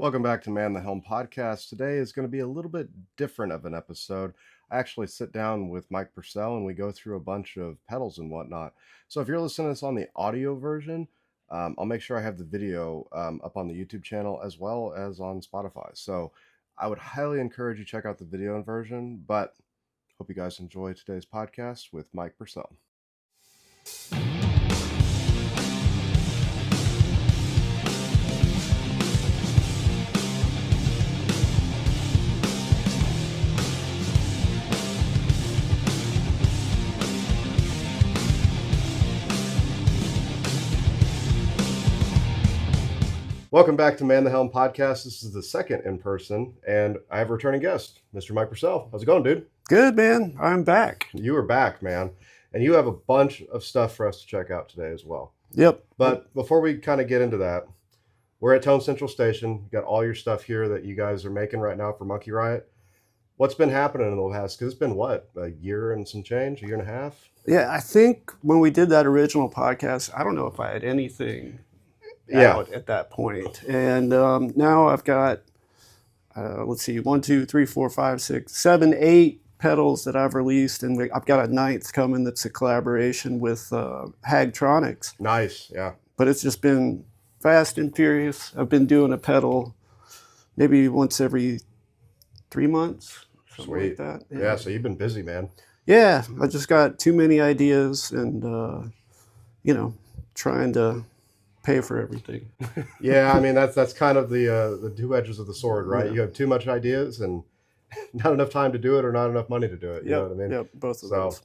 Welcome back to Man the Helm podcast. Today is going to be a little bit different of an episode. I actually sit down with Mike Purcell and we go through a bunch of pedals and whatnot. So if you're listening to this on the audio version, I'll make sure I have the video up on the YouTube channel as well as on Spotify. So I would highly encourage you to check out the video version, but hope you guys enjoy today's podcast with Mike Purcell. Welcome back to Man the Helm podcast. This is the second in person, and I have a returning guest, Mr. Mike Purcell. How's it going, dude? Good, man. I'm back. You are back, man. And you have a bunch of stuff for us to check out today as well. Yep. But before we kind of get into that, we're at Tone Central Station. You got all your stuff here that you guys are making right now for Monkey Riot. What's been happening in the past? Because it's been, what, a year and some change, a year and a half? Yeah, I think when we did that original podcast, I don't know if I had anything out at that point. And now I've got, let's see, 1, 2, 3, 4, 5, 6, 7, 8 pedals that I've released. And I've got a 9th coming that's a collaboration with Haggtronix. Nice, yeah. But it's just been fast and furious. I've been doing a pedal maybe once every 3 months, something like that. Yeah, so you've been busy, man. Yeah, I just got too many ideas and, trying to pay for everything. Yeah, I mean, that's kind of the two edges of the sword, right? Yeah. You have too much ideas and not enough time to do it or not enough money to do it. You know what I mean? Yep, both of those.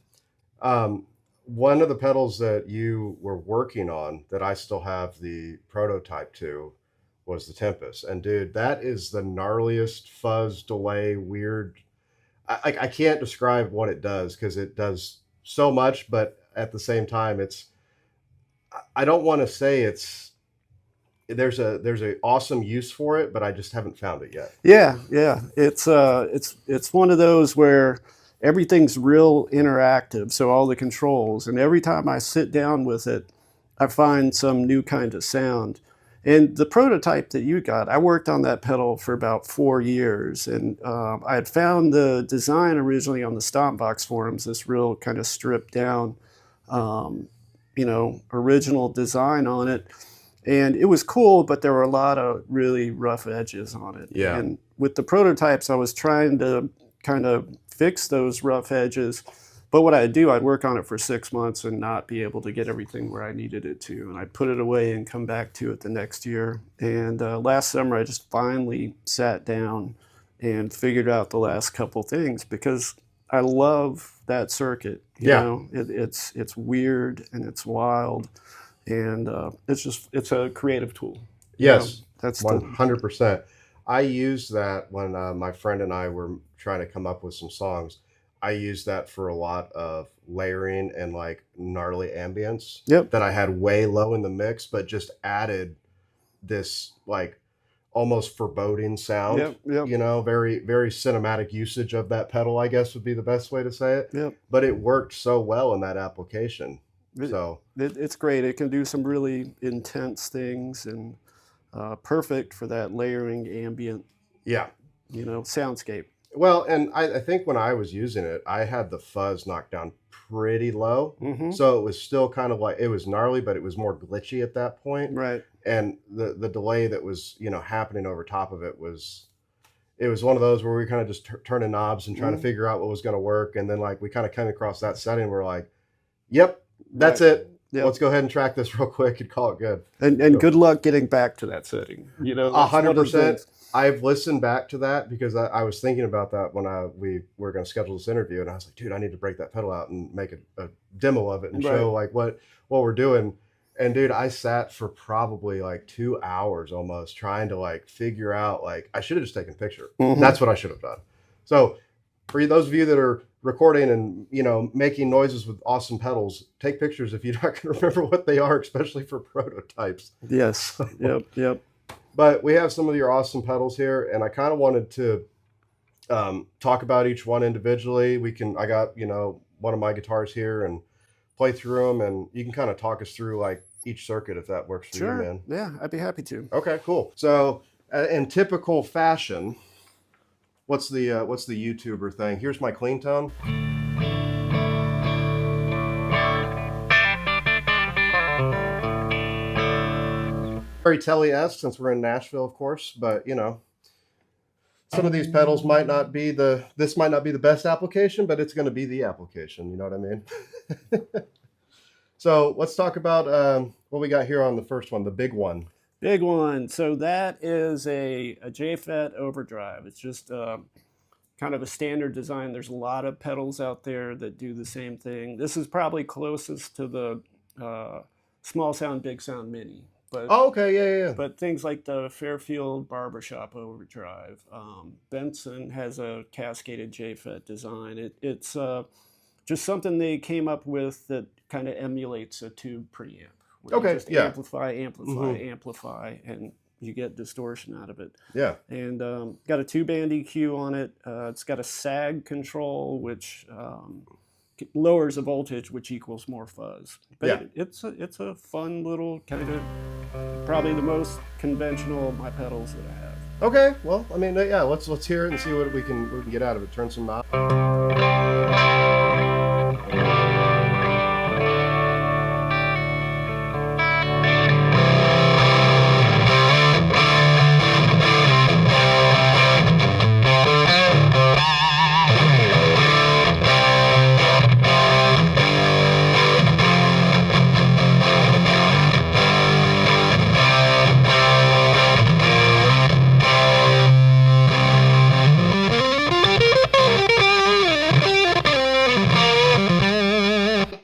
One of the pedals that you were working on that I still have the prototype to was the Tempest. And dude, that is the gnarliest fuzz, delay, weird. I can't describe what it does because it does so much, but at the same time, I don't want to say there's a awesome use for it, but I just haven't found it yet. Yeah. It's one of those where everything's real interactive. So all the controls, and every time I sit down with it, I find some new kind of sound. And the prototype that you got, I worked on that pedal for about 4 years, and I had found the design originally on the Stompbox forums, this real kind of stripped down, original design on it. And it was cool, but there were a lot of really rough edges on it. Yeah. And with the prototypes, I was trying to kind of fix those rough edges. But what I'd do, I'd work on it for 6 months and not be able to get everything where I needed it to. And I'd put it away and come back to it the next year. And last summer, I just finally sat down and figured out the last couple things because I love that circuit. You know, it's weird and it's wild. And it's a creative tool. Yes, that's 100%. I used that when my friend and I were trying to come up with some songs. I used that for a lot of layering and like gnarly ambience that I had way low in the mix, but just added this like almost foreboding sound. Very, very cinematic usage of that pedal, I guess would be the best way to say it. But it worked so well in that application. It's great. It can do some really intense things and perfect for that layering ambient soundscape. Well, and I think when I was using it, I had the fuzz knocked down pretty low. Mm-hmm. So it was still kind of like, it was gnarly, but it was more glitchy at that point. Right. And the delay that was, happening over top of it was one of those where we kind of just turning knobs and trying to figure out what was going to work. And then like we kind of came across that setting. We're like, yep, that's it. Yep. Let's go ahead and track this real quick and call it good. And good luck getting back to that setting. 100%. I've listened back to that because I was thinking about that when we were going to schedule this interview, and I was like, dude, I need to break that pedal out and make a demo of it and show like what we're doing. And dude, I sat for probably like 2 hours almost trying to like figure out, like, I should have just taken a picture. Mm-hmm. That's what I should have done. So for those of you that are recording and, making noises with awesome pedals, take pictures if you're not going to remember what they are, especially for prototypes. Yes. Yep. But we have some of your awesome pedals here, and I kind of wanted to talk about each one individually. I got, one of my guitars here and play through them, and you can kind of talk us through like each circuit if that works for you, man. Yeah, I'd be happy to. Okay, cool. So In typical fashion, what's the YouTuber thing? Here's my clean tone. Very Telly-esque since we're in Nashville, of course, but some of these pedals might not be this might not be the best application, but it's going to be the application. You know what I mean? So let's talk about what we got here on the first one, the big one. Big one. So that is a JFET overdrive. It's just kind of a standard design. There's a lot of pedals out there that do the same thing. This is probably closest to the Small Sound, Big Sound Mini. But, oh, okay, yeah. But things like the Fairfield Barbershop overdrive. Benson has a cascaded JFET design. It's just something they came up with that kind of emulates a tube preamp. Okay, just yeah. Amplify, amplify, and you get distortion out of it. Yeah. And got a 2-band EQ on it. It's got a sag control, which lowers the voltage, which equals more fuzz. But yeah. It's a fun little kind of, probably the most conventional of my pedals that I have. Okay, well, I mean, yeah, let's hear it and see what we can get out of it. Turn some knobs.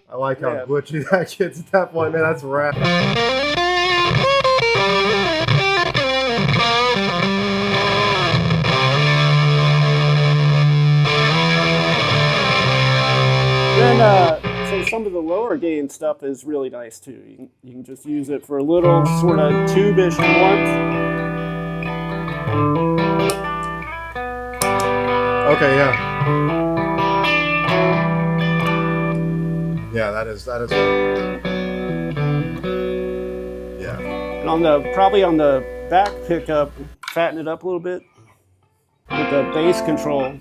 I like how glitchy that gets at that point, man. That's rad. Then, so some of the lower gain stuff is really nice too. You can just use it for a little sort of tube-ish warmth. Okay, yeah. Yeah, that is. Yeah. And probably on the back pickup, fatten it up a little bit with the bass control.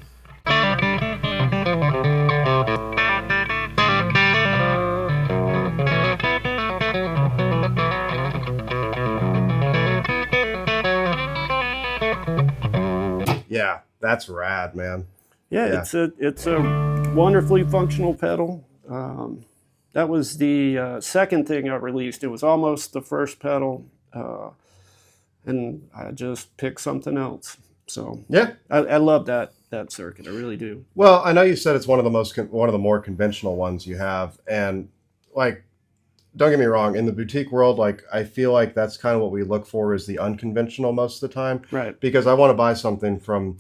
Yeah, that's rad, man. Yeah, it's a wonderfully functional pedal. That was the second thing I released. It was almost the first pedal, and I just picked something else. So yeah, I love that circuit. I really do. Well, I know you said it's one of the more conventional ones you have, and like, don't get me wrong, in the boutique world, like, I feel like that's kind of what we look for, is the unconventional most of the time, right? Because I want to buy something from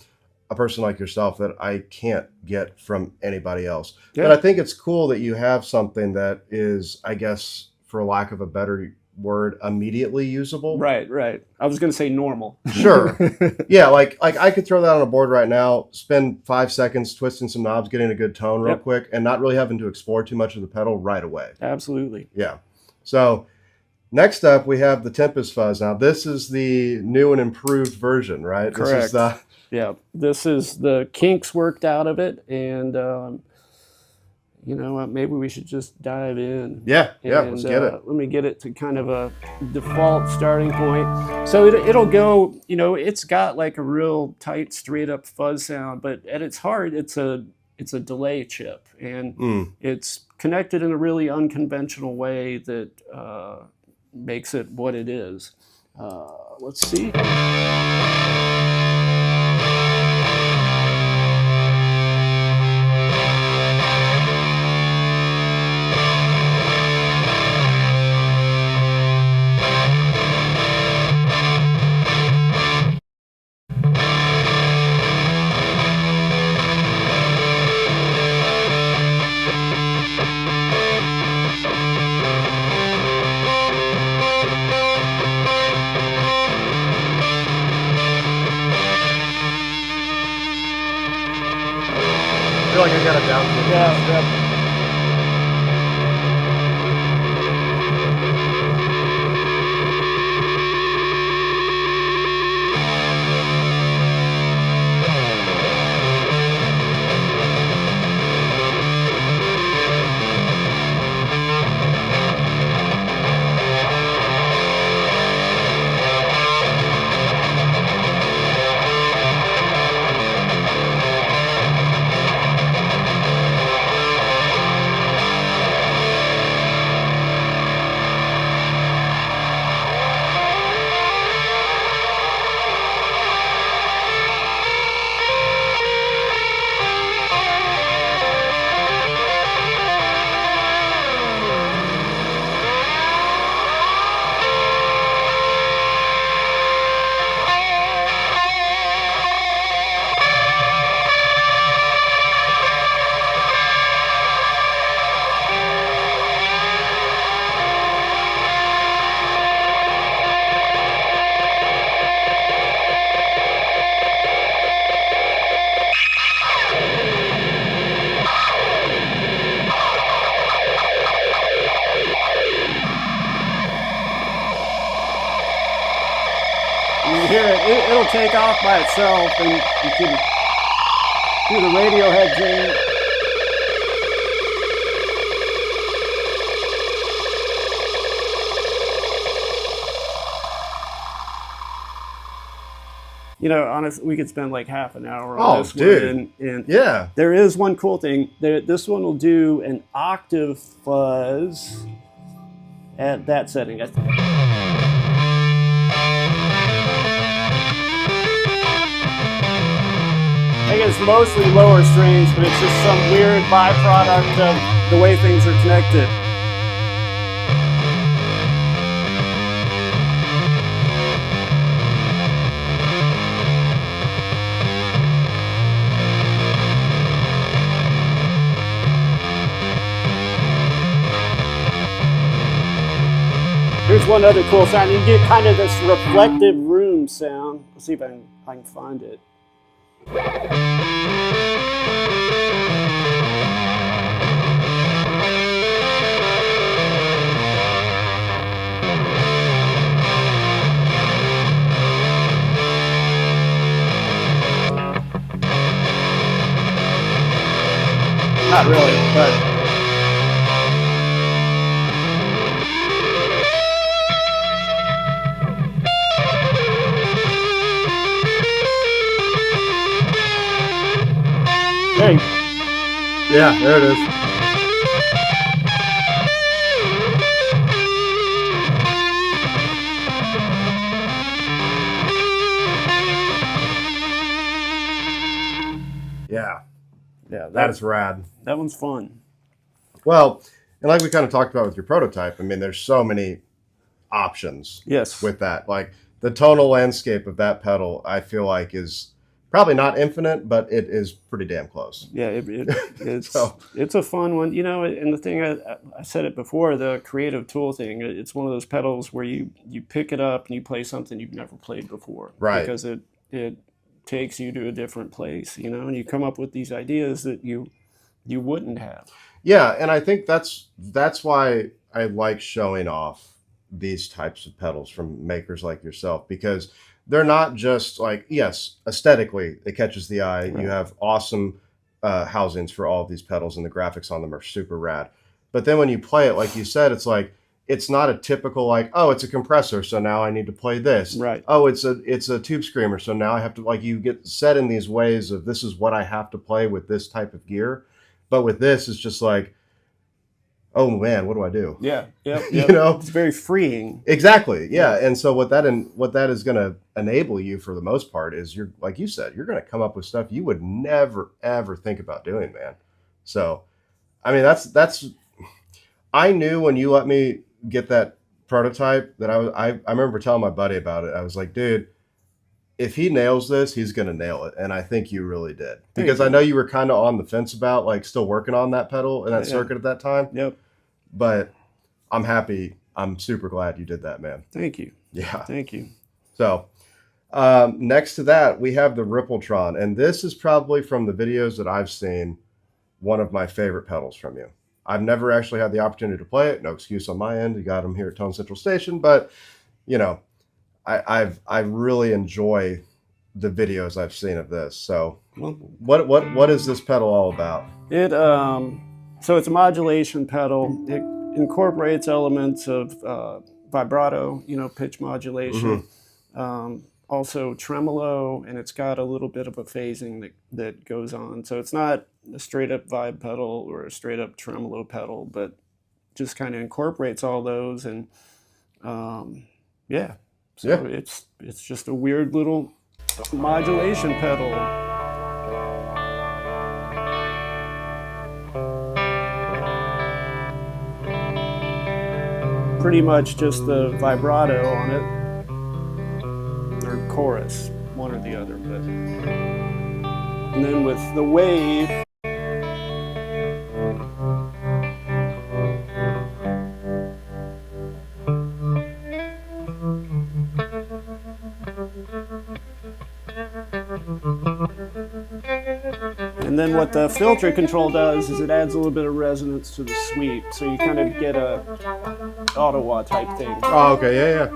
a person like yourself that I can't get from anybody else. Yeah. But I think it's cool that you have something that is, I guess, for lack of a better word, immediately usable. Right. I was going to say normal. Sure. Yeah, like I could throw that on a board right now, spend 5 seconds twisting some knobs, getting a good tone real quick, and not really having to explore too much of the pedal right away. Absolutely. Yeah. So next up, we have the Tempest Fuzz. Now, this is the new and improved version, right? Correct. This is the kinks worked out of it, and maybe we should just dive in. Yeah, let's get it. Let me get it to kind of a default starting point. So it'll go, it's got like a real tight, straight up fuzz sound, but at its heart, it's a delay chip, and it's connected in a really unconventional way that makes it what it is. Let's see. I feel like I got it down. Yeah. hear it. It'll take off by itself, and you can do the Radiohead thing. You know, honestly, we could spend like half an hour on this one. And yeah. There is one cool thing. This one will do an octave fuzz at that setting. I think it's mostly lower strings, but it's just some weird byproduct of the way things are connected. Here's one other cool sound. You get kind of this reflective room sound. Let's see if I can find it. Not really, but... Hey. Yeah, there it is. Yeah, that is rad. That one's fun. Well, and like we kind of talked about with your prototype, I mean, there's so many options. Yes. With that, like the tonal landscape of that pedal, I feel like is probably not infinite, but it is pretty damn close. Yeah, it's it's a fun one, you know. And the thing I said it before, the creative tool thing. It's one of those pedals where you pick it up and you play something you've never played before, right? Because it takes you to a different place, you know, and you come up with these ideas that you wouldn't have. Yeah, and I think that's why I like showing off these types of pedals from makers like yourself, because they're not just like, yes, aesthetically, it catches the eye. Right. You have awesome housings for all of these pedals, and the graphics on them are super rad. But then when you play it, like you said, it's like, it's not a typical like, oh, it's a compressor, so now I need to play this. Right. Oh, it's a tube screamer, so now I have to, like, you get set in these ways of this is what I have to play with this type of gear. But with this, it's just like, oh man, what do I do? Yeah, yep. You know, it's very freeing. Exactly. Yeah. And so what that is going to enable you for the most part is, you're, like you said, you're going to come up with stuff you would never ever think about doing, man. So, I mean, that's I knew when you let me get that prototype that I remember telling my buddy about it. I was like, dude, if he nails this, he's going to nail it. And I think you really did, because I know you were kind of on the fence about like still working on that pedal and that circuit at that time. Yep. But I'm happy. I'm super glad you did that, man. Thank you. Yeah. Thank you. So next to that, we have the Rippletron. And this is probably, from the videos that I've seen, one of my favorite pedals from you. I've never actually had the opportunity to play it. No excuse on my end. You got them here at Tone Central Station. But, you know, I really enjoy the videos I've seen of this. So what is this pedal all about? So it's a modulation pedal. It incorporates elements of vibrato, you know, pitch modulation, also tremolo, and it's got a little bit of a phasing that goes on. So it's not a straight up vibe pedal or a straight up tremolo pedal, but just kind of incorporates all those. And yeah. So it's just a weird little modulation pedal. Pretty much just the vibrato on it, or chorus, one or the other. But and then with the wave, and then what the filter control does is it adds a little bit of resonance to the sweep, so you kind of get a Ottawa type thing. Oh, okay, yeah.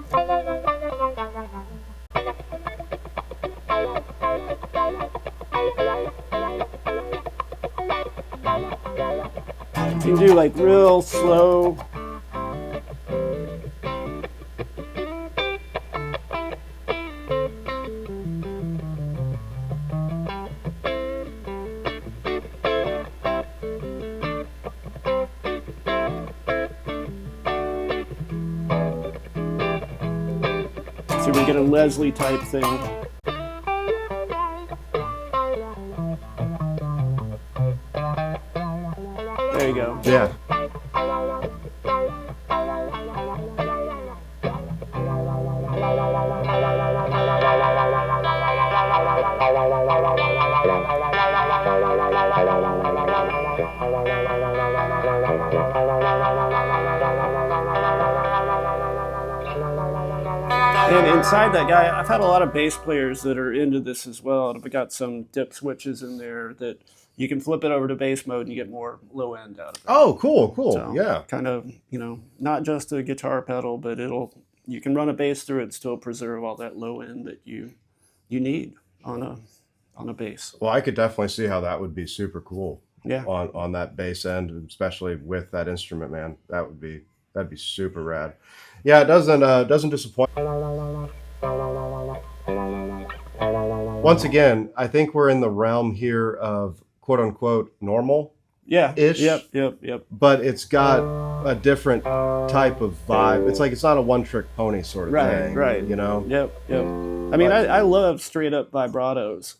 So you can do like real slow. So we get a Leslie type thing. There you go. Yeah. And inside that guy, I've had a lot of bass players that are into this as well. And I've got some dip switches in there that you can flip it over to bass mode and you get more low end out of it. Oh, cool. So, Yeah. kind of, not just a guitar pedal, but you can run a bass through it and still preserve all that low end that you need on a bass. Well, I could definitely see how that would be super cool. Yeah. On that bass end, especially with that instrument, man. That'd be super rad. Yeah, it doesn't disappoint. Once again, I think we're in the realm here of quote unquote normal. Yeah. Ish. Yep. But it's got a different type of vibe. It's like it's not a one-trick pony sort of thing. Right. Yep. I mean, I love straight up vibratos,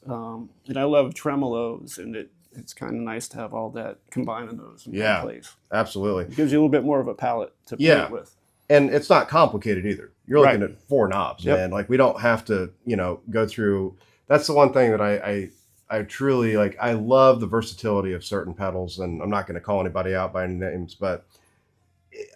and I love tremolos, and it's kind of nice to have all that combined in those in one place. Absolutely. It gives you a little bit more of a palette to play with. And it's not complicated either. You're looking at 4 knobs, Yep. man. Like we don't have to, go through. That's the one thing that I truly like. I love the versatility of certain pedals, and I'm not going to call anybody out by any names, but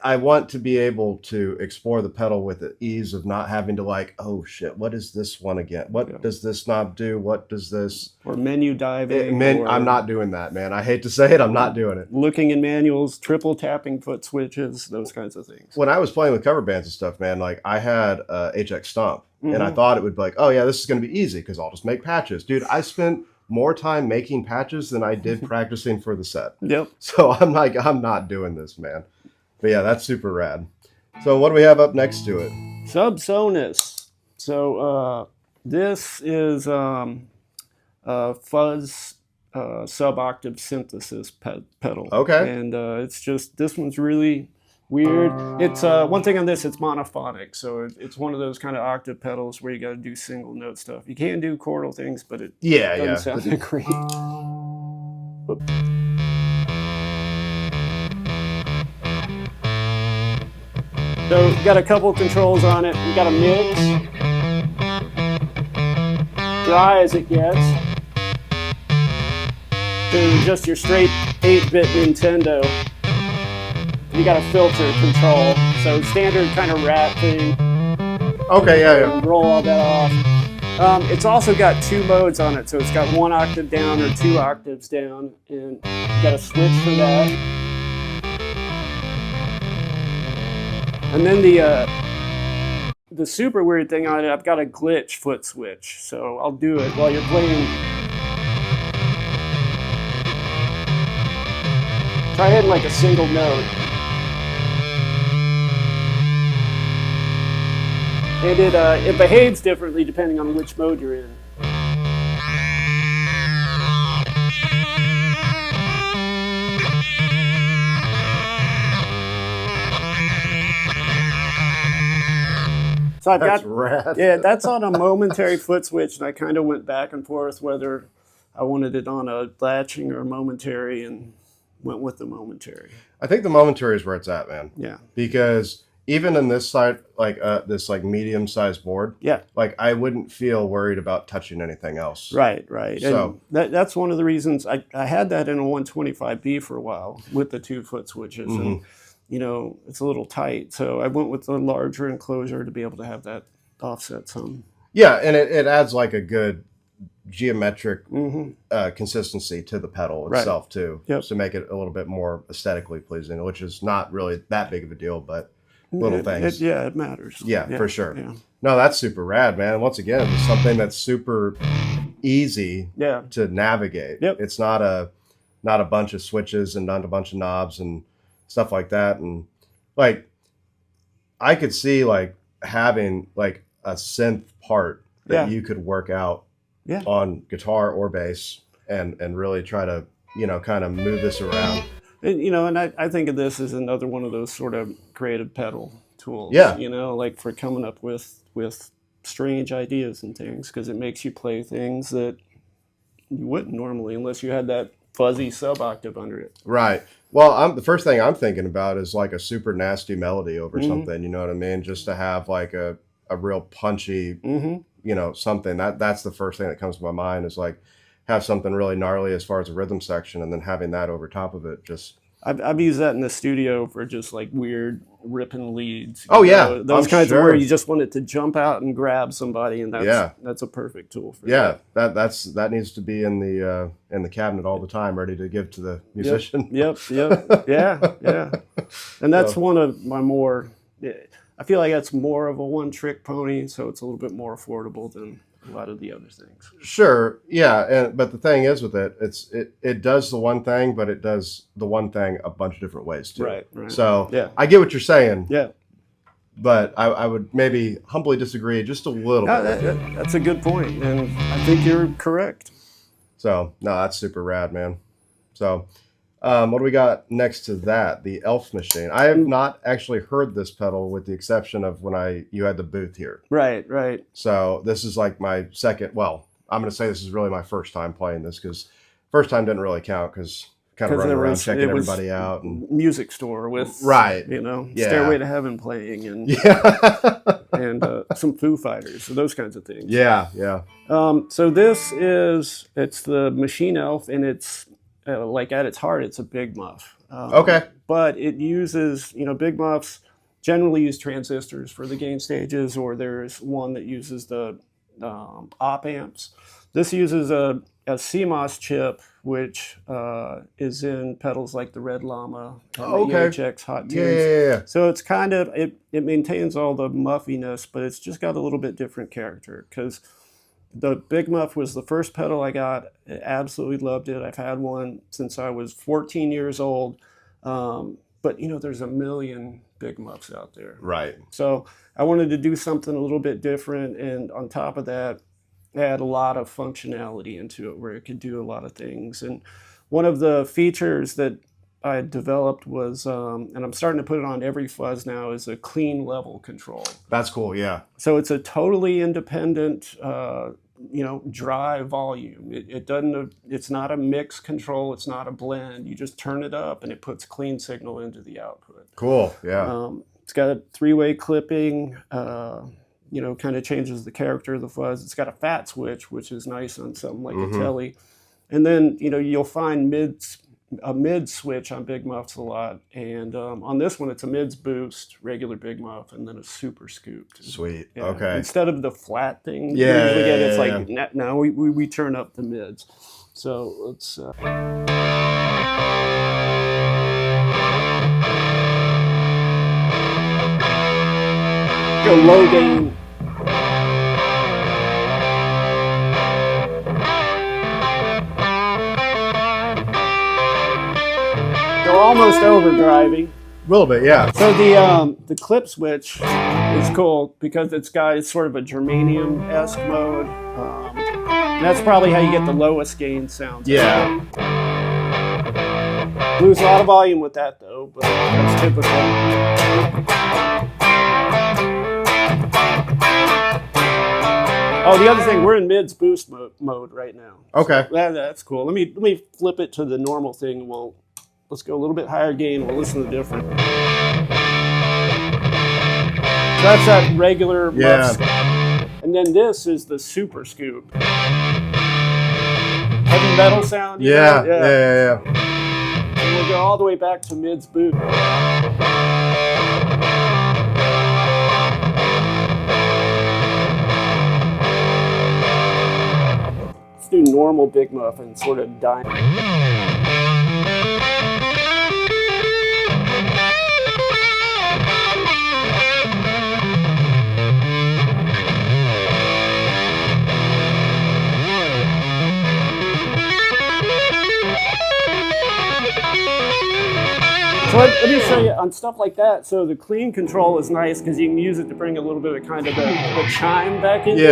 I want to be able to explore the pedal with the ease of not having to like, oh shit, what is this one again? What does this knob do? What does this? Or menu diving. I'm not doing that, man. I hate to say it, I'm not doing it. Looking in manuals, triple tapping foot switches, those kinds of things. When I was playing with cover bands and stuff, man, like I had HX Stomp, and I thought it would be like, oh yeah, this is going to be easy because I'll just make patches. Dude, I spent more time making patches than I did practicing for the set. Yep. So I'm like, I'm not doing this, man. But yeah, that's super rad. So what do we have up next to it? Subsonus. So this is fuzz sub-octave synthesis pedal. Okay. And it's just, this one's really weird. It's one thing on this, it's monophonic. So it's one of those kind of octave pedals where you got to do single note stuff. You can do chordal things, but it doesn't sound that great. So we've got a couple controls on it. We've got a mix. Dry as it gets. To just your straight 8-bit Nintendo. You got a filter control. So standard kind of rat thing. Okay, yeah. Roll all that off. It's also got 2 modes on it. So it's got 1 octave down or 2 octaves down. And you got a switch for that. And then the super weird thing on it, I've got a glitch foot switch. So I'll do it while you're playing. Try hitting like a single note. And it behaves differently depending on which mode you're in. So That's rad. Yeah, that's on a momentary foot switch, and I kind of went back and forth whether I wanted it on a latching or a momentary, and went with the momentary. I think the momentary is where it's at, man. Yeah. Because even in this side, like this like medium-sized board, like I wouldn't feel worried about touching anything else. Right. So and that's one of the reasons I had that in a 125B for a while with the 2-foot switches, and it's a little tight, so I went with the larger enclosure to be able to have that offset some. Yeah, and it adds like a good geometric consistency to the pedal itself too, to make it a little bit more aesthetically pleasing, which is not really that big of a deal, but little things. It matters. Yeah, for sure. Yeah. No, that's super rad, man. Once again, it's something that's super easy to navigate. Yep. It's not a not a bunch of switches and not a bunch of knobs and stuff like that. And like, I could see like having like a synth part that you could work out on guitar or bass and really try to, kind of move this around. And, and I think of this as another one of those sort of creative pedal tools, like for coming up with strange ideas and things, because it makes you play things that you wouldn't normally unless you had that fuzzy sub-octave under it. Right. Well, the first thing I'm thinking about is like a super nasty melody over something, you know what I mean? Just to have like a real punchy, something. That's the first thing that comes to my mind is like have something really gnarly as far as a rhythm section, and then having that over top of it. Just I've used that in the studio for just like weird ripping leads. Those kinds of where you just want it to jump out and grab somebody, and that's a perfect tool for that. That needs to be in the cabinet all the time, ready to give to the musician. Yep. Yeah. And that's one of my more. I feel like that's more of a one-trick pony, so it's a little bit more affordable than a lot of the other things. Sure, yeah, but the thing is with it does the one thing, but it does the one thing a bunch of different ways too. Right. So I get what you're saying. Yeah. But I would maybe humbly disagree just a little bit. That's a good point, and I think you're correct. So no, that's super rad, man. So. What do we got next to that? The Elf Machine. I have not actually heard this pedal with the exception of when you had the booth here. Right. So this is like my second, well, I'm going to say this is really my first time playing this because first time didn't really count because kind of running around checking everybody out. And music store with, Stairway to Heaven playing and and some Foo Fighters, so those kinds of things. Yeah. So it's the Machine Elf, and it's like at its heart, it's a Big Muff. Okay. But it uses, Big Muffs generally use transistors for the gain stages, or there's one that uses the op amps. This uses a CMOS chip, which is in pedals like the Red Llama and the EHX Hot Tunes. Yeah. So it's kind of, it maintains all the muffiness, but it's just got a little bit different character because the Big Muff was the first pedal I got. I absolutely loved it. I've had one since I was 14 years old. But, there's a million Big Muffs out there. Right. So I wanted to do something a little bit different. And on top of that, add a lot of functionality into it where it could do a lot of things. And one of the features that I developed was, and I'm starting to put it on every fuzz now, is a clean level control. That's cool, yeah. So it's a totally independent, dry volume. It doesn't. It's not a mix control. It's not a blend. You just turn it up, and it puts clean signal into the output. Cool, yeah. It's got a three-way clipping. Kind of changes the character of the fuzz. It's got a fat switch, which is nice on something like a Telly. And then you'll find a mid switch on Big Muffs a lot, and on this one it's a mids boost, regular Big Muff, and then a super scooped. Sweet. Okay. Instead of the flat thing it's like now we turn up the mids. So let's go low gain. They're almost overdriving. A little bit, yeah. So the clip switch is cool because it's sort of a germanium-esque mode. And that's probably how you get the lowest gain sounds. Yeah. Lose a lot of volume with that though, but that's typical. Oh, the other thing, we're in mids boost mode right now. Okay. So that's cool. Let me flip it to the normal thing. Let's go a little bit higher gain. We'll listen to the different. So that's that regular muff. And then this is the super scoop. Heavy metal sound. Yeah. And we'll go all the way back to mids boot. Let's do normal Big Muff and sort of dynamic. So let me show you on stuff like that. So the clean control is nice because you can use it to bring a little bit of kind of the chime back into it.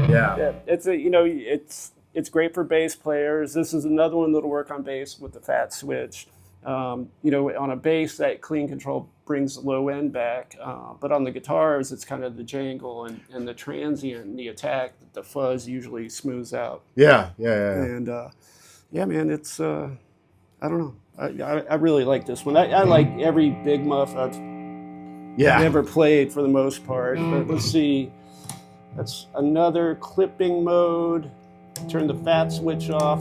Yeah, it's great for bass players. This is another one that'll work on bass with the fat switch. On a bass, that clean control brings the low end back, but on the guitars, it's kind of the jangle and the transient and the attack that the fuzz usually smooths out. Yeah. And man, it's I don't know. I really like this one. I like every big muff I've ever played for the most part. But let's see. That's another clipping mode. Turn the fat switch off.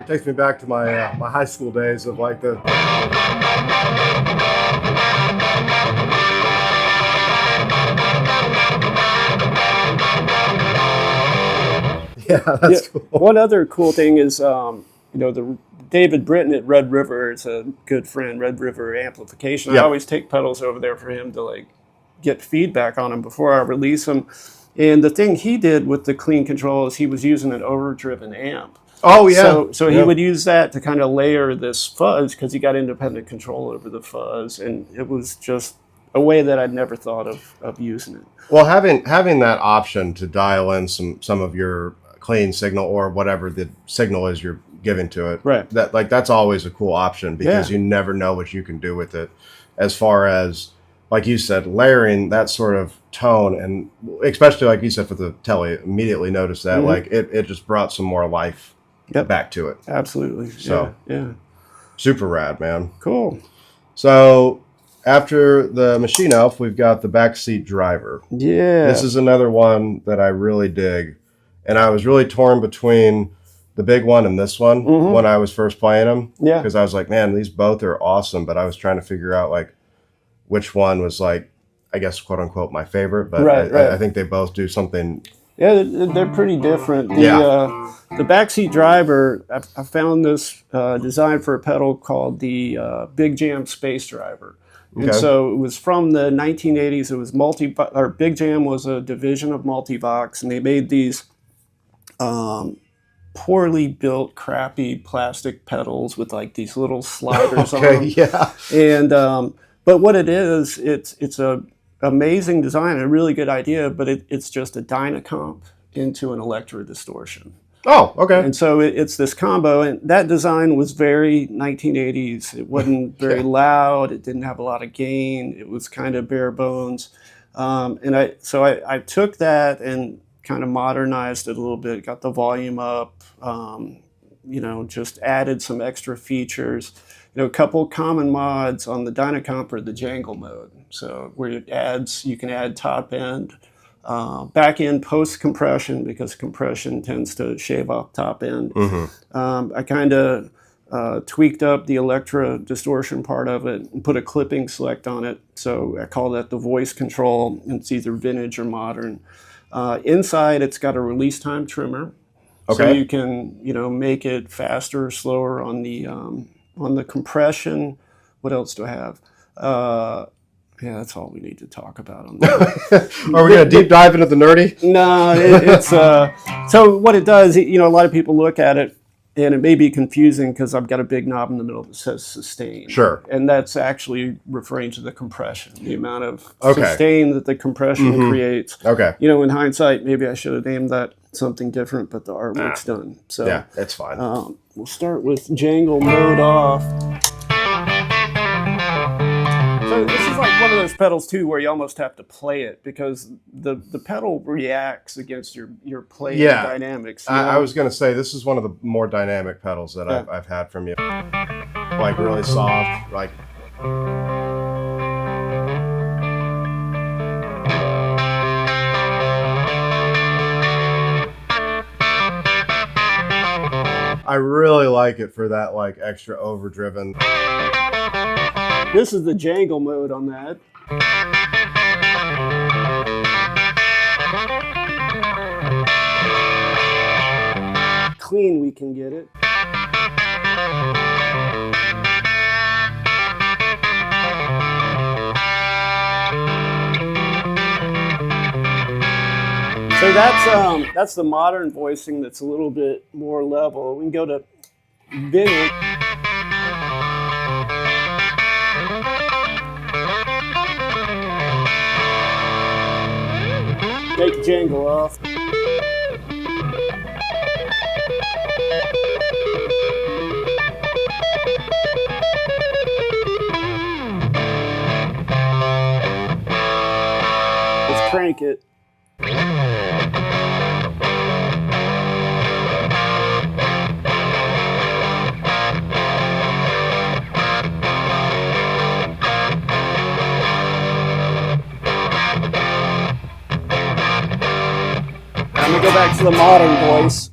Takes me back to my my high school days of like the. Yeah, that's cool. One other cool thing is, the David Britton at Red River is a good friend. Red River Amplification. Yep. I always take pedals over there for him to like get feedback on them before I release them. And the thing he did with the clean control is he was using an overdriven amp. Oh yeah. So he would use that to kind of layer this fuzz because he got independent control over the fuzz, and it was just a way that I'd never thought of using it. Well, having that option to dial in some of your clean signal or whatever the signal is you're giving to it, right? That's always a cool option because you never know what you can do with it, as far as like you said, layering that sort of tone, and especially like you said for the telly, immediately noticed that like it just brought some more life. Back to it. Absolutely. So yeah. Super rad, man. Cool. So after the Machine Elf, we've got the Backseat Driver. Yeah. This is another one that I really dig. And I was really torn between the big one and this one when I was first playing them. Yeah. Because I was like, man, these both are awesome. But I was trying to figure out like which one was like, I guess, quote unquote, my favorite. But I think they both do something. Yeah, they're pretty different. The Backseat Driver, I found this designed for a pedal called the Big Jam Space Driver. And so it was from the 1980s. It was Big Jam was a division of Multivox, and they made these poorly built, crappy plastic pedals with like these little sliders on them. Yeah. And but what it is, it's a amazing design, a really good idea, but it's just a Dynacomp into an electro distortion. Oh, okay. And so it's this combo, and that design was very 1980s. It wasn't very loud. It didn't have a lot of gain. It was kind of bare bones. And I took that and kind of modernized it a little bit, got the volume up, just added some extra features. A couple common mods on the Dynacomp are the jangle mode. So where you can add top end, back end post compression, because compression tends to shave off top end. I kind of tweaked up the electro distortion part of it and put a clipping select on it. So I call that the voice control, and it's either vintage or modern. Inside, it's got a release time trimmer. So you can, make it faster or slower on the compression. What else do I have? Yeah, that's all we need to talk about on that. Are we going to deep dive into the nerdy? No, it's so what it does, a lot of people look at it and it may be confusing because I've got a big knob in the middle that says sustain. Sure. And that's actually referring to the compression, the amount of sustain that the compression creates. Okay. In hindsight, maybe I should have named that something different, but the artwork's done. So yeah, it's fine. We'll start with jangle mode off. So this is like one of those pedals too where you almost have to play it because the pedal reacts against your playing dynamics. I was going to say this is one of the more dynamic pedals that I've had from you. Like really soft, like I really like it for that like extra overdriven. This is the jangle mode on that. Clean, we can get it. So that's the modern voicing that's a little bit more level. We can go to vintage. Take jangle off. Let's crank it. I'm gonna go back to the modern voice.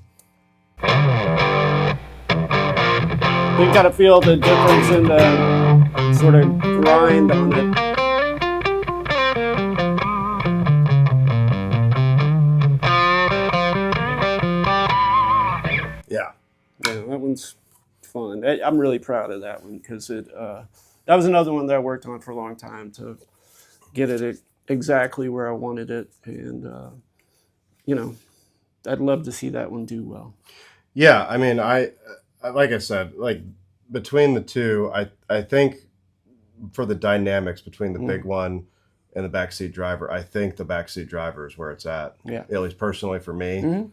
You gotta feel the difference in the sort of grind on it. Yeah, that one's fun. I'm really proud of that one because that was another one that I worked on for a long time to get it exactly where I wanted it, and I'd love to see that one do well. Yeah, I mean, I like I said, like between the two, I think for the dynamics between the big one and the backseat driver, I think the backseat driver is where it's at. Yeah, at least personally for me,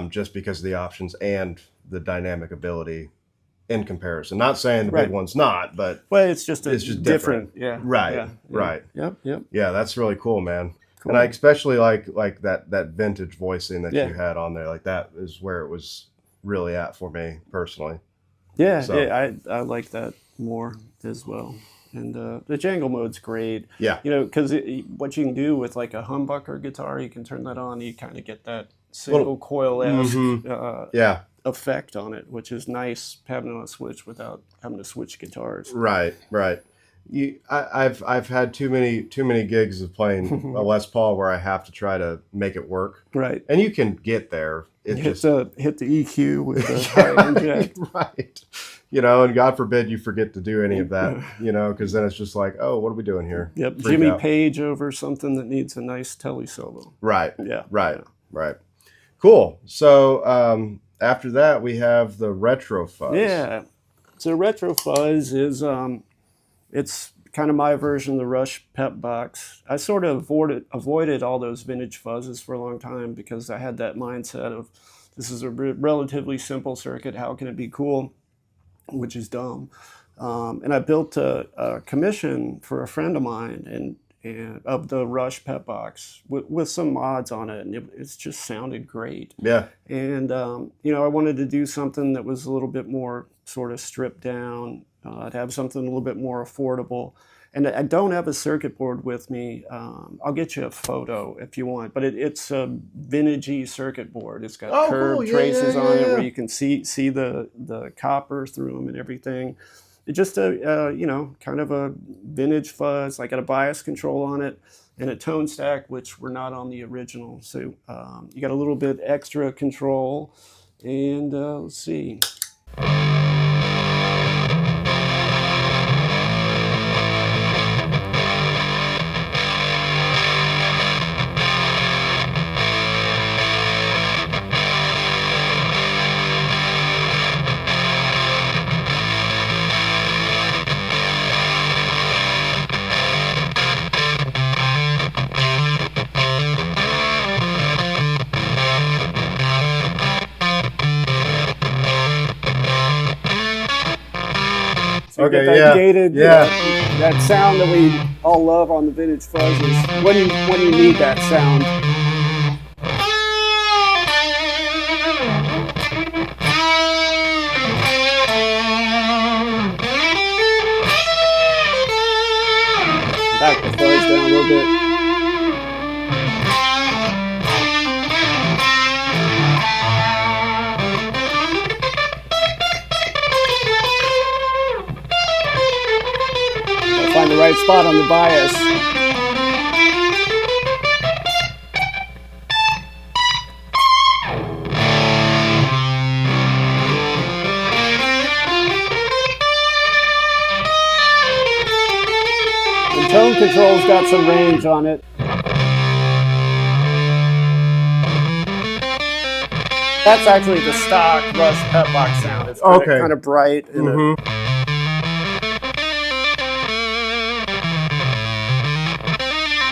just because of the options and the dynamic ability in comparison. Not saying the big one's not, but it's just different. Yeah, right. Yep. Yep. Yeah, that's really cool, man. Cool. And I especially like that vintage voicing that you had on there. Like that is where it was really at for me personally. Yeah, so. Yeah, I like that more as well. And the jangle mode's great. Yeah. Because what you can do with like a humbucker guitar, you can turn that on, you kind of get that single coil-esque effect on it, which is nice having a switch without having to switch guitars. Right. I've had too many gigs of playing a Les Paul where I have to try to make it work. Right. And you can get there. It hit the EQ with the high inject. Right. And God forbid you forget to do any of that, because then it's just like, oh, what are we doing here? Yep. Jimmy Page over something that needs a nice tele solo. Right. Yeah. Right. Cool. So after that, we have the Retro Fuzz. Yeah. So Retro Fuzz is it's kind of my version of the Rush Pep Box. I sort of avoided all those vintage fuzzes for a long time because I had that mindset of this is a relatively simple circuit. How can it be cool? Which is dumb. And I built a commission for a friend of mine and of the Rush Pep Box with some mods on it, and it just sounded great. Yeah. And I wanted to do something that was a little bit more sort of stripped down. To have something a little bit more affordable. And I don't have a circuit board with me. I'll get you a photo if you want, but it's a vintagey circuit board. It's got curved traces on it where you can see the copper through them and everything. It's just a kind of a vintage fuzz. I got a bias control on it and a tone stack, which were not on the original. So you got a little bit extra control. And let's see. Okay, that gated, that sound that we all love on the vintage fuzzes. When you need that sound. Back the fuzz down a little bit. right spot on the bias. The tone control's got some range on it. That's actually the stock Rush pet box sound. It's kind of bright. And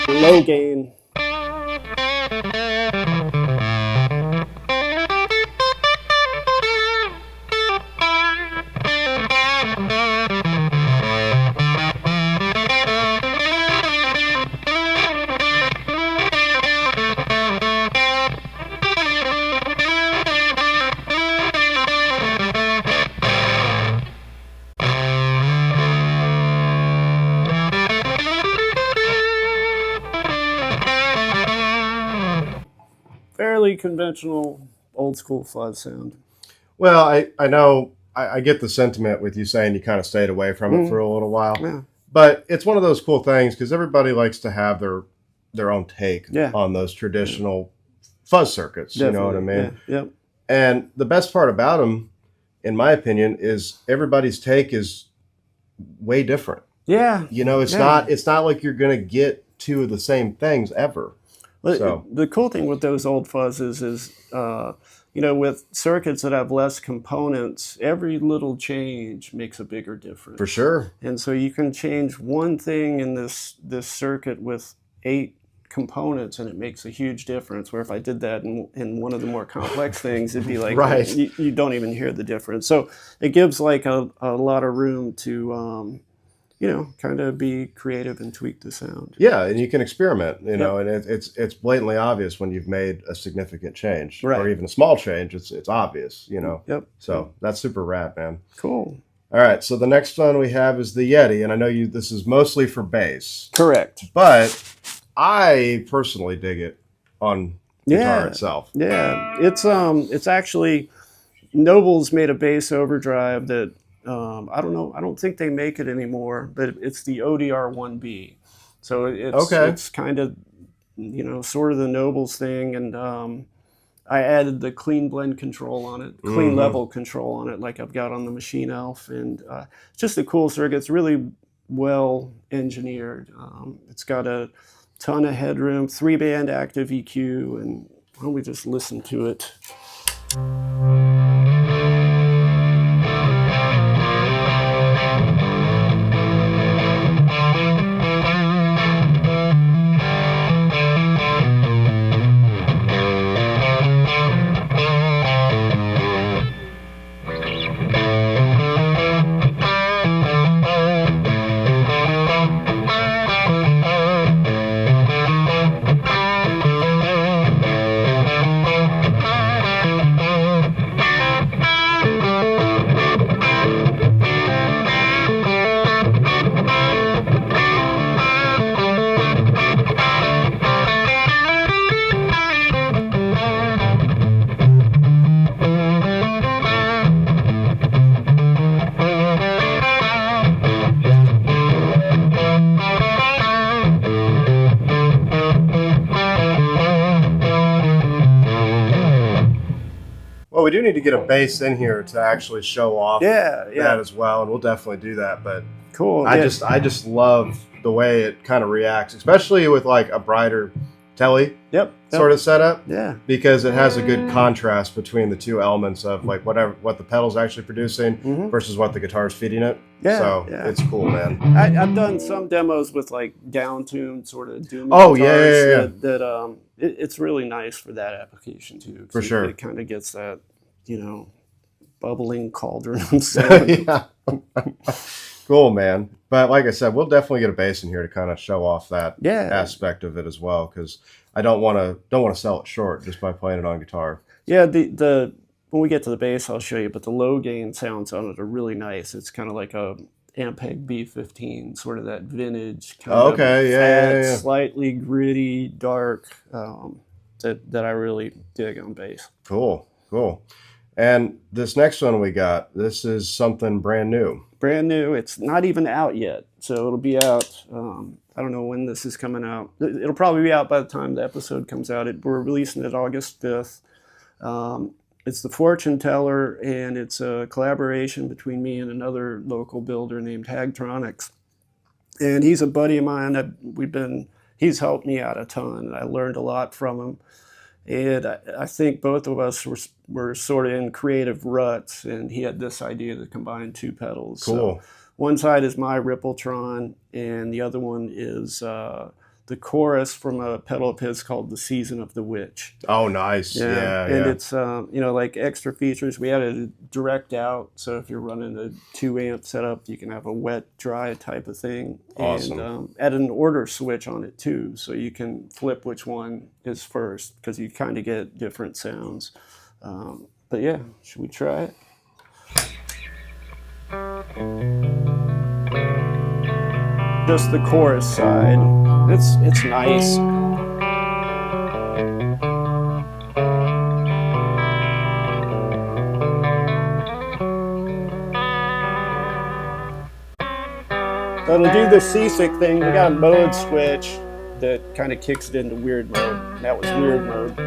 low gain. Fairly conventional, old school fuzz sound. Well, I know I get the sentiment with you saying you kind of stayed away from it for a little while, but it's one of those cool things because everybody likes to have their own take on those traditional fuzz circuits. Definitely. You know what I mean? Yeah. Yep. And the best part about them, in my opinion, is everybody's take is way different. Yeah. You know, it's not like you're going to get two of the same things ever. So the cool thing with those old fuzzes is, you know, with circuits that have less components, every little change makes a bigger difference. For sure. And so you can change one thing in this circuit with 8 components, and it makes a huge difference. Where if I did that in one of the more complex things, it'd be like you don't even hear the difference. So it gives like a lot of room to you know, kind of be creative and tweak the sound. Yeah, and you can experiment, you know, and it's blatantly obvious when you've made a significant change or even a small change. It's obvious, you know. Yep. So that's super rad, man. Cool. All right, so the next one we have is the Yeti, and I know this is mostly for bass. Correct. But I personally dig it on guitar itself. Yeah, it's actually Noble's made a bass overdrive that. I don't know. I don't think they make it anymore, but it's the ODR 1B. So it's kind of, you know, sort of the Nobles thing. And I added the clean blend control on it, clean level control on it, like I've got on the Machine Elf. And it's just a cool circuit. It's really well engineered. It's got a ton of headroom, 3-band active EQ, and why don't we just listen to it? Well, we do need to get a bass in here to actually show off that as well, and we'll definitely do that. But cool. I just love the way it kind of reacts, especially with like a brighter telly sort of setup. Yeah. Because it has a good contrast between the two elements of like what the pedal's actually producing versus what the guitar's feeding it. Yeah. So it's cool, man. I've done some demos with like down-tuned sort of doom guitars it's really nice for that application too. For sure. It kind of gets that, you know, bubbling cauldron sound. Yeah. Cool, man. But like I said, we'll definitely get a bass in here to kind of show off that aspect of it as well, because I don't want to sell it short just by playing it on guitar. Yeah, the when we get to the bass, I'll show you. But the low gain sounds on it are really nice. It's kind of like a Ampeg B15, sort of that vintage kind of fat, slightly gritty, dark that I really dig on bass. Cool. And this next one we got, this is something brand new. Brand new. It's not even out yet, so it'll be out. I don't know when this is coming out. It'll probably be out by the time the episode comes out. We're releasing it August 5th. It's the Fortune Teller, and it's a collaboration between me and another local builder named Haggtronix. And he's a buddy of mine. He's helped me out a ton, and I learned a lot from him. And I think both of us were sort of in creative ruts, and he had this idea to combine two pedals. Cool. So one side is my Rippletron, and the other one is the chorus from a pedal of his called The Season of the Witch. Oh, nice. Yeah. And it's, like extra features. We added a direct out, so if you're running a 2-amp setup, you can have a wet, dry type of thing. Awesome. And added an order switch on it, too, so you can flip which one is first, because you kind of get different sounds. But yeah, should we try it? Just the chorus side. It's nice. So to do the seasick thing, we got a mode switch that kind of kicks it into weird mode. That was weird mode.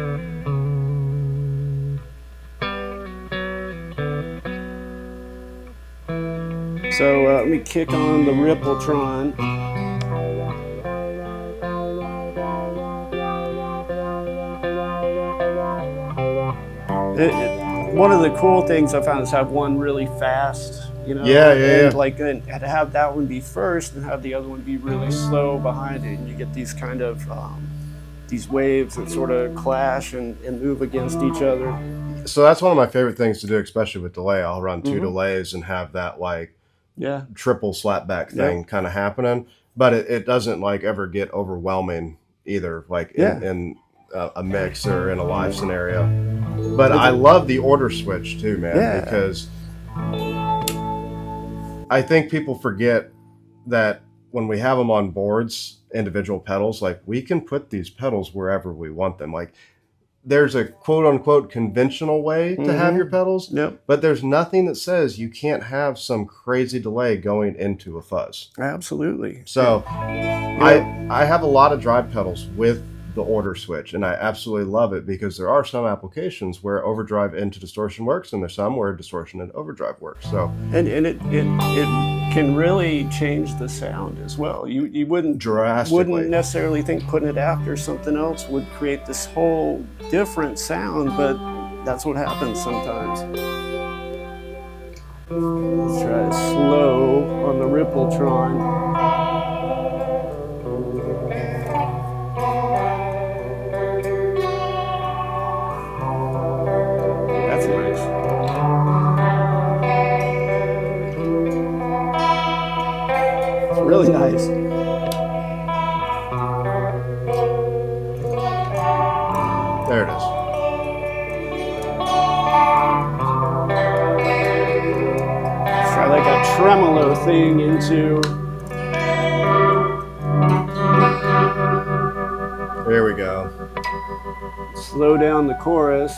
So let me kick on the Rippletron. One of the cool things I found is have one really fast, Yeah. and have that one be first and have the other one be really slow behind it, and you get these kind of these waves that sort of clash and move against each other. So that's one of my favorite things to do, especially with delay. I'll run two delays and have that triple slapback thing kind of happening, but it doesn't ever get overwhelming either, in a mix or in a live scenario. But I love the order switch too, man, because I think people forget that when we have them on boards, individual pedals, we can put these pedals wherever we want them. There's a quote unquote conventional way to have your pedals, but there's nothing that says you can't have some crazy delay going into a fuzz. Absolutely. So I have a lot of drive pedals with the order switch, and I absolutely love it because there are some applications where overdrive into distortion works, and there's some where distortion and overdrive works. So and it can really change the sound as well. You wouldn't necessarily think putting it after something else would create this whole different sound, but that's what happens sometimes. Let's try slow on the Rippletron. Really nice. There it is. Try a tremolo thing into. There we go. Slow down the chorus.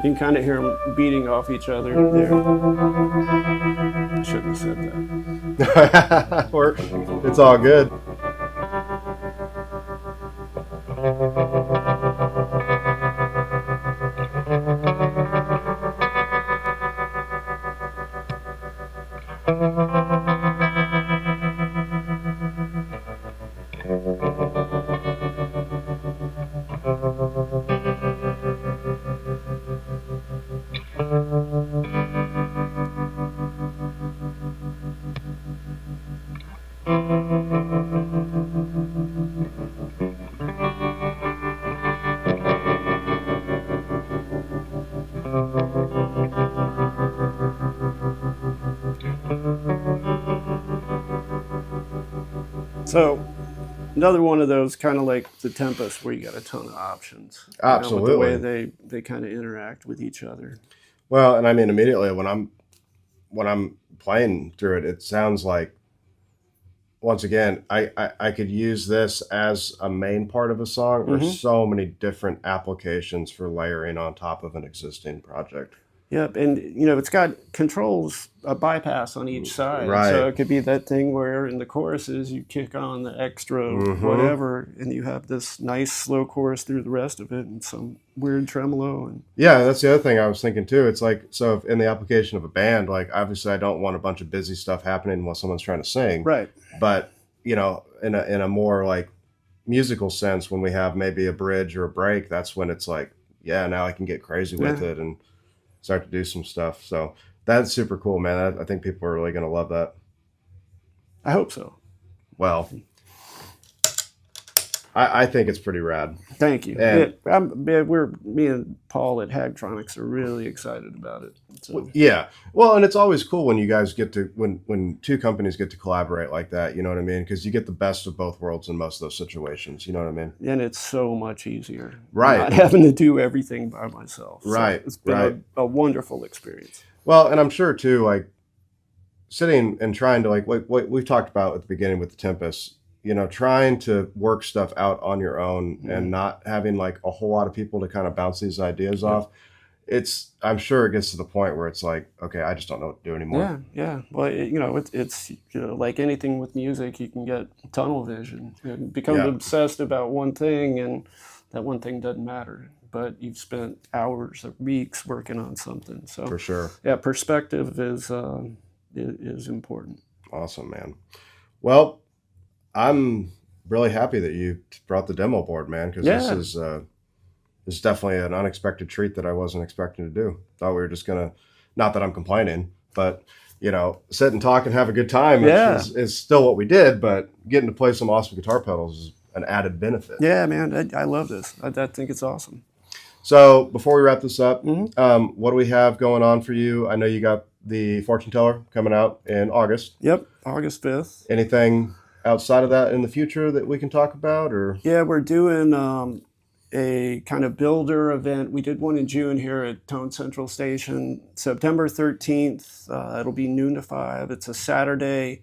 You can kind of hear them beating off each other there. I shouldn't have said that. It's all good. So another one of those, kind of like the Tempest, where you got a ton of options. Absolutely. With the way they kind of interact with each other. Well, and I mean, immediately when I'm playing through it, it sounds like once again, I could use this as a main part of a song. There's so many different applications for layering on top of an existing project. Yep, and it's got controls, a bypass on each side. Right. So it could be that thing where in the choruses you kick on the extra whatever, and you have this nice slow chorus through the rest of it, and some weird tremolo. And yeah, that's the other thing I was thinking too. It's like, so in the application of a band, like obviously I don't want a bunch of busy stuff happening while someone's trying to sing. Right. But in a more like musical sense, when we have maybe a bridge or a break, that's when it's like, yeah, now I can get crazy with it and start to do some stuff. So that's super cool, man. I think people are really going to love that. I hope so. Well, I think it's pretty rad. Thank you. And me and Paul at Haggtronix are really excited about it. So. Yeah. Well, and it's always cool when you guys get to, when two companies get to collaborate like that, you know what I mean? Because you get the best of both worlds in most of those situations, you know what I mean? And it's so much easier. Right. Not having to do everything by myself. So right. It's been a wonderful experience. Well, and I'm sure too, like sitting and trying to like what we've talked about at the beginning with the Tempest, trying to work stuff out on your own and not having like a whole lot of people to kind of bounce these ideas off. I'm sure it gets to the point where it's like, okay, I just don't know what to do anymore. Yeah. Well, it's like anything with music, you can get tunnel vision. You become obsessed about one thing, and that one thing doesn't matter. But you've spent hours or weeks working on something. So for sure, yeah, perspective is important. Awesome, man. Well, I'm really happy that you brought the demo board, man, because this is definitely an unexpected treat that I wasn't expecting to do. Thought we were just gonna, not that I'm complaining, but sit and talk and have a good time, which is still what we did, but getting to play some awesome guitar pedals is an added benefit. Yeah, man, I love this. I think it's awesome. So before we wrap this up, what do we have going on for you? I know you got the Fortune Teller coming out in August. Yep, August 5th. Anything outside of that in the future that we can talk about? Or yeah, we're doing a kind of builder event. We did one in June here at Tone Central Station, September 13th. It'll be noon to 5. It's a Saturday.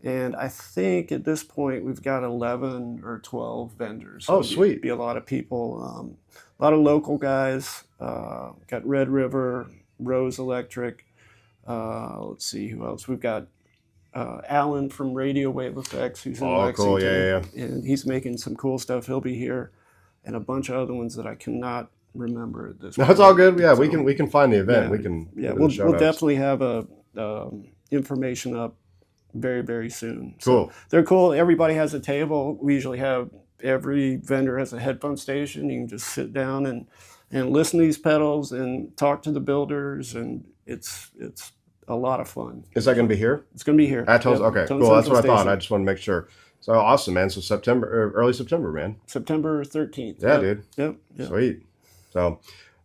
And I think at this point we've got 11 or 12 vendors. So sweet. Be a lot of people, a lot of local guys. Got Red River, Rose Electric. Let's see who else. We've got Alan from Radio Wave Effects, who's in Lexington. Cool. Yeah. And he's making some cool stuff. He'll be here, and a bunch of other ones that I cannot remember at this point. That's all good. Yeah, so, we can find the event. We'll definitely have a information up very, very soon. Cool. So they're cool. Everybody has a table. We usually have every vendor has a headphone station. You can just sit down and listen to these pedals and talk to the builders, and it's a lot of fun. Is that going to be here? It's going to be here. At Tone. Okay, cool. That's what I thought. I just want to make sure. So awesome, man. So early September, man. September 13th. Yeah, dude. Yep. Sweet. So,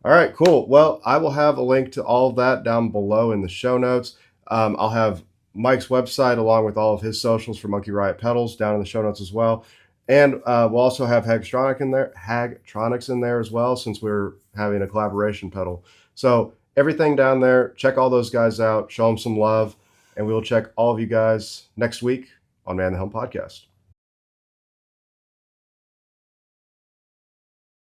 all right, cool. Well, I will have a link to all of that down below in the show notes. I'll have Mike's website along with all of his socials for Monkey Riot pedals down in the show notes as well. And we'll also have Haggtronix in there as well, since we're having a collaboration pedal. So everything down there, check all those guys out, show them some love, and we will check all of you guys next week on Man the Helm Podcast.